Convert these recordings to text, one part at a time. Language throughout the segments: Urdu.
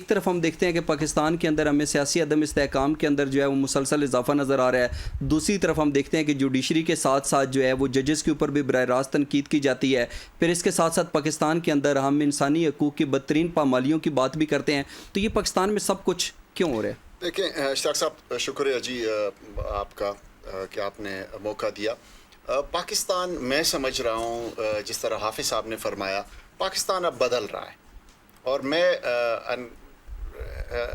ایک طرف ہم دیکھتے ہیں کہ پاکستان کے اندر ہمیں سیاسی عدم استحکام کے اندر جو ہے وہ مسلسل اضافہ نظر آ رہا ہے. دوسری طرف ہم دیکھتے ہیں کہ جوڈیشری کے ساتھ ساتھ جو ہے وہ ججز کے اوپر بھی براہ راست تنقید کی جاتی ہے. پھر اس کے ساتھ ساتھ پاکستان کے اندر ہم انسانی حقوق کی بدترین پامالیوں کی بات بھی کرتے ہیں. تو یہ پاکستان میں سب کچھ کیوں ہو رہا ہے؟ دیکھیں اشتیاق صاحب، شکریہ جی آپ کا کہ آپ نے موقع دیا. پاکستان میں سمجھ رہا ہوں جس طرح حافظ صاحب نے فرمایا، پاکستان اب بدل رہا ہے، اور میں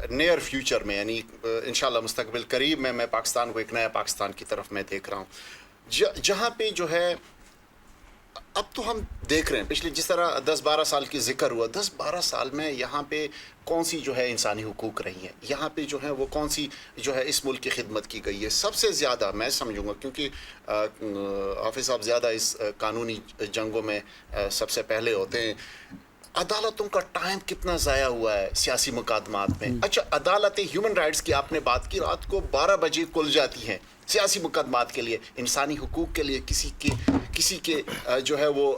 نیئر فیوچر میں یعنی انشاءاللہ مستقبل قریب میں پاکستان کو ایک نیا پاکستان کی طرف میں دیکھ رہا ہوں، جہاں پہ جو ہے اب تو ہم دیکھ رہے ہیں پچھلے جس طرح 10-12 سال کی ذکر ہوا، 10-12 سال میں یہاں پہ کون سی جو ہے انسانی حقوق رہی ہیں، یہاں پہ جو ہے وہ کون سی جو ہے اس ملک کی خدمت کی گئی ہے. سب سے زیادہ میں سمجھوں گا، کیونکہ حافظ صاحب زیادہ اس قانونی جنگوں میں سب سے پہلے ہوتے ہیں، عدالتوں کا ٹائم کتنا ضائع ہوا ہے سیاسی مقدمات میں. اچھا، عدالتیں ہیومن رائٹس کی آپ نے بات کی، رات کو 12 بجے کھل جاتی ہیں سیاسی مقدمات کے لیے، انسانی حقوق کے لیے، کسی کے جو ہے وہ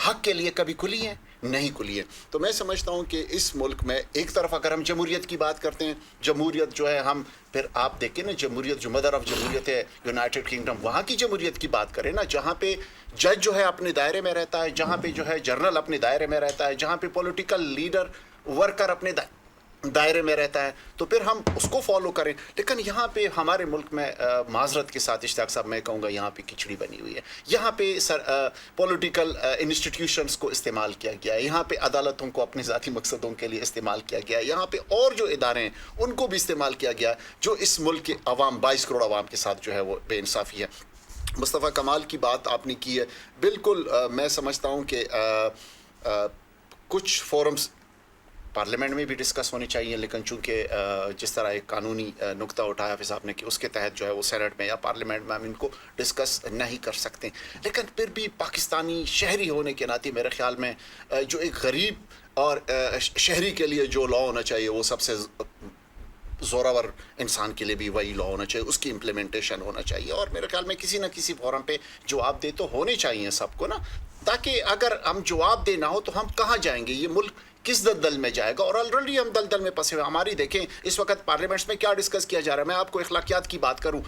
حق کے لیے کبھی کھلی ہیں؟ نہیں کھلی ہے. تو میں سمجھتا ہوں کہ اس ملک میں ایک طرف اگر ہم جمہوریت کی بات کرتے ہیں، جمہوریت جو ہے ہم پھر آپ دیکھیں نا، جمہوریت جو مدر آف جمہوریت ہے یونائٹڈ کنگڈم، وہاں کی جمہوریت کی بات کریں نا، جہاں پہ جج جو ہے اپنے دائرے میں رہتا ہے، جہاں پہ جو ہے جنرل اپنے دائرے میں رہتا ہے، جہاں پہ پولیٹیکل لیڈر ورکر اپنے دائرے میں رہتا ہے، تو پھر ہم اس کو فالو کریں. لیکن یہاں پہ ہمارے ملک میں معذرت کے ساتھ اشتیاق صاحب میں کہوں گا، یہاں پہ کھچڑی بنی ہوئی ہے. یہاں پہ پولیٹیکل انسٹیٹیوشنز کو استعمال کیا گیا ہے، یہاں پہ عدالتوں کو اپنے ذاتی مقصدوں کے لیے استعمال کیا گیا ہے، یہاں پہ اور جو ادارے ہیں ان کو بھی استعمال کیا گیا ہے، جو اس ملک کے عوام 22 کروڑ عوام کے ساتھ جو ہے وہ بے انصافی ہے. مصطفیٰ کمال کی بات آپ نے کی ہے، بالکل میں سمجھتا ہوں کہ کچھ فورمز پارلیمنٹ میں بھی ڈسکس ہونی چاہیے، لیکن چونکہ جس طرح ایک قانونی نقطہ اٹھایا حافظ صاحب نے کہ اس کے تحت جو ہے وہ سینٹ میں یا پارلیمنٹ میں ہم ان کو ڈسکس نہیں کر سکتے. لیکن پھر بھی پاکستانی شہری ہونے کے ناطے میرے خیال میں جو ایک غریب اور شہری کے لیے جو لا ہونا چاہیے وہ سب سے زوراور انسان کے لیے بھی وہی لا ہونا چاہیے، اس کی امپلیمنٹیشن ہونا چاہیے. اور میرے خیال میں کسی نہ کسی فورم پہ جواب دے تو ہونے چاہیے سب کو نا، تاکہ اگر ہم جواب دے نہ ہو تو ہم کہاں جائیں گے، یہ ملک کس دلدل میں جائے گا. اور آلریڈی ہم دلدل میں پھنسے ہوئے. ہماری دیکھیں اس وقت پارلیمنٹس میں کیا ڈسکس کیا جا رہا ہے. میں آپ کو اخلاقیات کی بات کروں،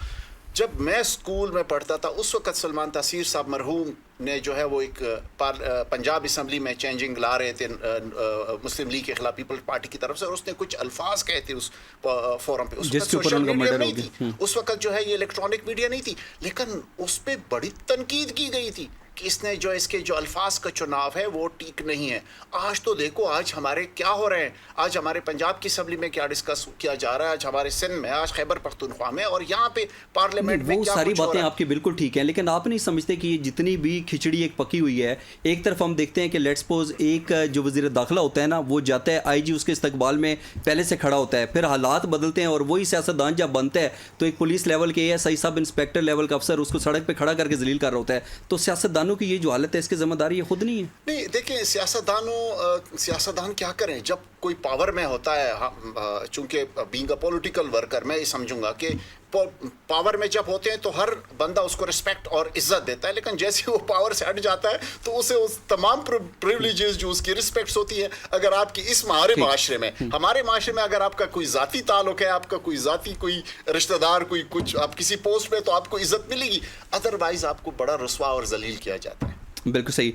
جب میں اسکول میں پڑھتا تھا اس وقت سلمان تاثیر صاحب مرحوم نے جو ہے وہ ایک پنجاب اسمبلی میں چینجنگ لا رہے تھے مسلم لیگ کے خلاف پیپلز پارٹی کی طرف سے، اور اس نے کچھ الفاظ کہے تھے اس فورم پہ. اس وقت سوشل میڈیا نہیں تھی، اس وقت جو ہے یہ الیکٹرانک میڈیا نہیں تھی، لیکن اس پہ بڑی تنقید کی گئی تھی کہ اس نے جو اس کے جو الفاظ کا چناؤ ہے وہ ٹھیک نہیں ہے. آج تو دیکھو آج ہمارے کیا ہو رہے ہیں، آج ہمارے پنجاب کی اسمبلی میں کیا ڈسکس کیا جا رہا ہے، آج ہمارے سندھ میں، آج خیبر پختونخوا میں، اور یہاں پہ پارلیمنٹ میں کیا ساری باتیں آپ کی بالکل ٹھیک ہیں. لیکن آپ نہیں سمجھتے کہ یہ جتنی بھی کھچڑی ایک پکی ہوئی ہے، ایک طرف ہم دیکھتے ہیں کہ لیٹس سپوز ایک جو وزیر داخلہ ہوتا ہے نا، وہ جاتا ہے آئی جی اس کے استقبال میں پہلے سے کھڑا ہوتا ہے، پھر حالات بدلتے ہیں اور وہی سیاستدان جب بنتا ہے تو ایک پولیس لیول کے S I sub inspector level کا افسر اس کو سڑک پہ کھڑا کر کے ذلیل کر رہا ہوتا ہے. تو سیاستدانوں کی یہ جو حالت ہے اس کی ذمہ داری یہ خود نہیں ہے؟ نہیں، دیکھیں سیاستدان کیا کریں جب کوئی پاور میں ہوتا ہے. چونکہ بینگ اے پولیٹیکل ورکر میں یہ سمجھوں گا کہ پاور میں جب ہوتے ہیں تو ہر بندہ اس کو رسپیکٹ اور عزت دیتا ہے، لیکن جیسے وہ پاور سے ہٹ جاتا ہے تو اسے اس تمام پریولیجز جو اس کی رسپیکٹس ہوتی ہیں، اگر آپ کی اس ہمارے معاشرے میں اگر آپ کا کوئی ذاتی تعلق ہے، آپ کا کوئی ذاتی کوئی رشتہ دار کوئی کچھ آپ کسی پوسٹ پہ، تو آپ کو عزت ملے گی، ادروائز آپ کو بڑا رسوا اور ذلیل کیا جاتا ہے. بالکل صحیح.